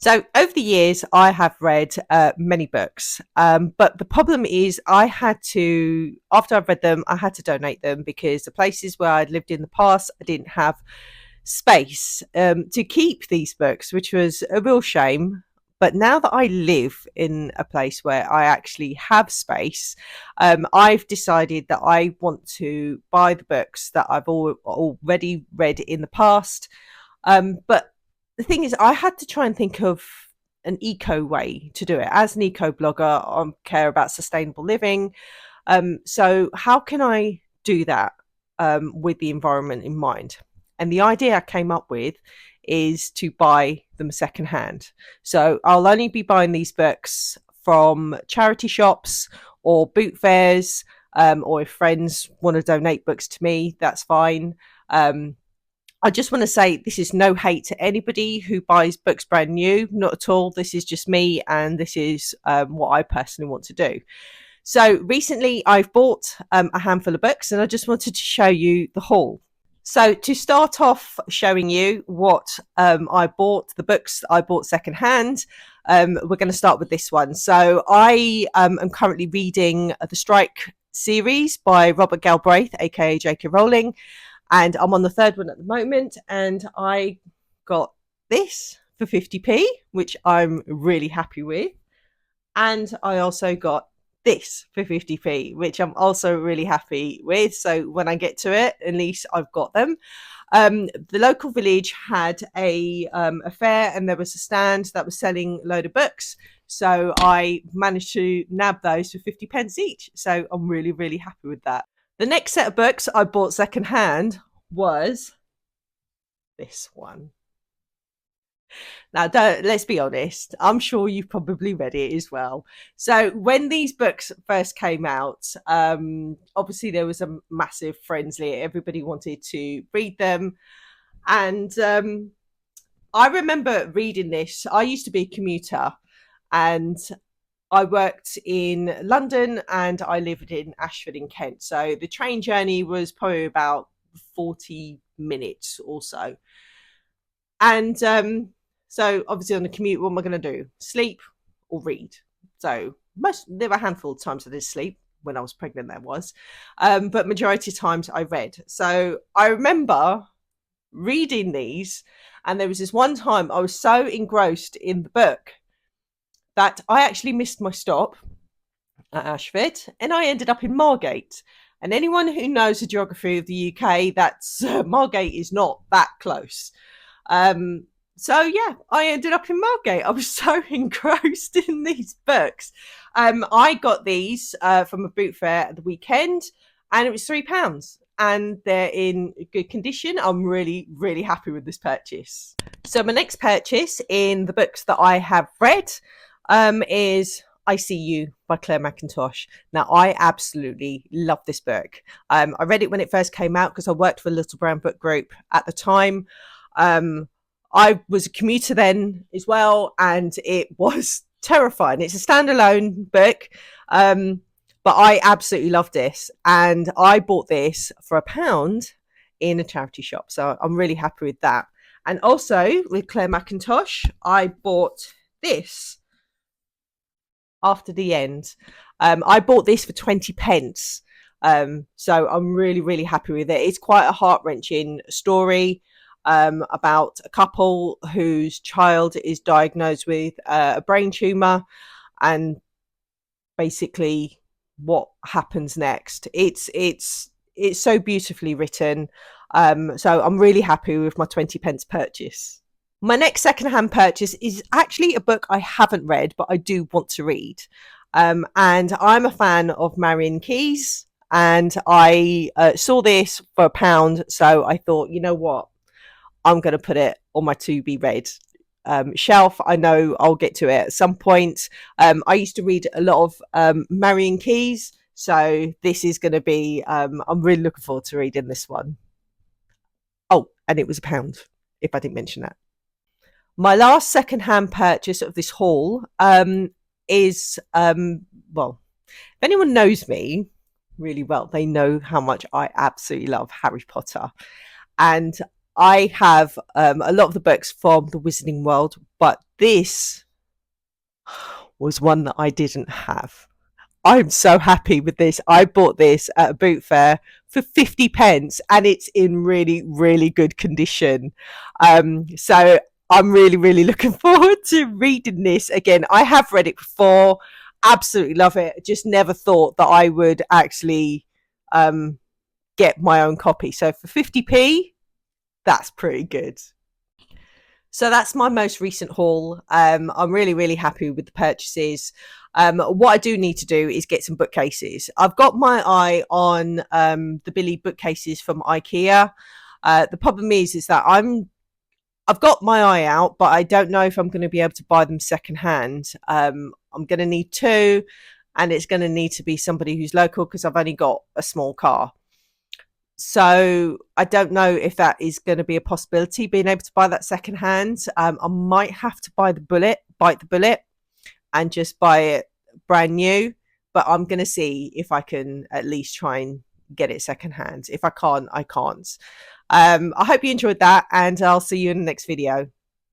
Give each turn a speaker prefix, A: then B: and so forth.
A: So over the years, I have read many books, but the problem is after I've read them, I had to donate them because the places where I'd lived in the past, I didn't have space to keep these books, which was a real shame. But now that I live in a place where I actually have space, I've decided that I want to buy the books that I've already read in the past. But the thing is, I had to try and think of an eco way to do it. As an eco blogger, I care about sustainable living. So, how can I do that with the environment in mind? And the idea I came up with is to buy them secondhand. So, I'll only be buying these books from charity shops or boot fairs, or if friends want to donate books to me, that's fine. I just want to say this is no hate to anybody who buys books brand new, not at all. This is just me, and this is what I personally want to do. So recently I've bought a handful of books, and I just wanted to show you the haul. So to start off showing you what I bought, the books I bought secondhand, we're going to start with this one. So I am currently reading the Strike series by Robert Galbraith, aka J.K. Rowling. And I'm on the third one at the moment, and I got this for 50p, which I'm really happy with. And I also got this for 50p, which I'm also really happy with. So when I get to it, at least I've got them. The local village had a fair, and there was a stand that was selling a load of books. So I managed to nab those for 50 pence each. So I'm really, really happy with that. The next set of books I bought secondhand was this one. Now, let's be honest, I'm sure you've probably read it as well. So when these books first came out, obviously there was a massive frenzy. Everybody wanted to read them. And I remember reading this. I used to be a commuter, and I worked in London and I lived in Ashford in Kent. So the train journey was probably about 40 minutes or so. And so obviously on the commute, what am I going to do? Sleep or read? So there were a handful of times I did sleep. When I was pregnant, there was. But majority of times I read. So I remember reading these, and there was this one time I was so engrossed in the book that I actually missed my stop at Ashford, and I ended up in Margate. And anyone who knows the geography of the UK, that's Margate is not that close. So yeah, I ended up in Margate. I was so engrossed in these books. I got these from a boot fair at the weekend, and it was £3. And they're in good condition. I'm really, really happy with this purchase. So my next purchase in the books that I have read is I See You by Claire Mackintosh. Now, I absolutely love this book. I read it when it first came out because I worked for a Little Brown Book Group at the time. I was a commuter then as well, and it was terrifying. It's a standalone book, but I absolutely loved this. And I bought this for £1 in a charity shop. So I'm really happy with that. And also with Claire Mackintosh, I bought this after the end. I bought this for 20 pence. So I'm really, really happy with it. It's quite a heart-wrenching story about a couple whose child is diagnosed with a brain tumor, and basically what happens next. It's so beautifully written. So I'm really happy with my 20 pence purchase. My next secondhand purchase is actually a book I haven't read, but I do want to read. And I'm a fan of Marian Keyes, and I saw this for £1. So I thought, you know what? I'm going to put it on my to be read shelf. I know I'll get to it at some point. I used to read a lot of Marian Keyes. So this is going to be, I'm really looking forward to reading this one. Oh, and it was £1, if I didn't mention that. My last secondhand purchase of this haul is, well, if anyone knows me really well, they know how much I absolutely love Harry Potter. And I have a lot of the books from the Wizarding World, but this was one that I didn't have. I'm so happy with this. I bought this at a boot fair for 50 pence and it's in really, really good condition. So I'm really, really looking forward to reading this again. I have read it before, absolutely love it. Just never thought that I would actually get my own copy. So for 50p, that's pretty good. So that's my most recent haul. I'm really, really happy with the purchases. What I do need to do is get some bookcases. I've got my eye on the Billy bookcases from IKEA. The problem is that I've got my eye out, but I don't know if I'm going to be able to buy them secondhand. I'm going to need two, and it's going to need to be somebody who's local because I've only got a small car. So I don't know if that is going to be a possibility, being able to buy that secondhand. I might have to bite the bullet and just buy it brand new. But I'm going to see if I can at least try and get it secondhand. If I can't, I can't. I hope you enjoyed that, and I'll see you in the next video.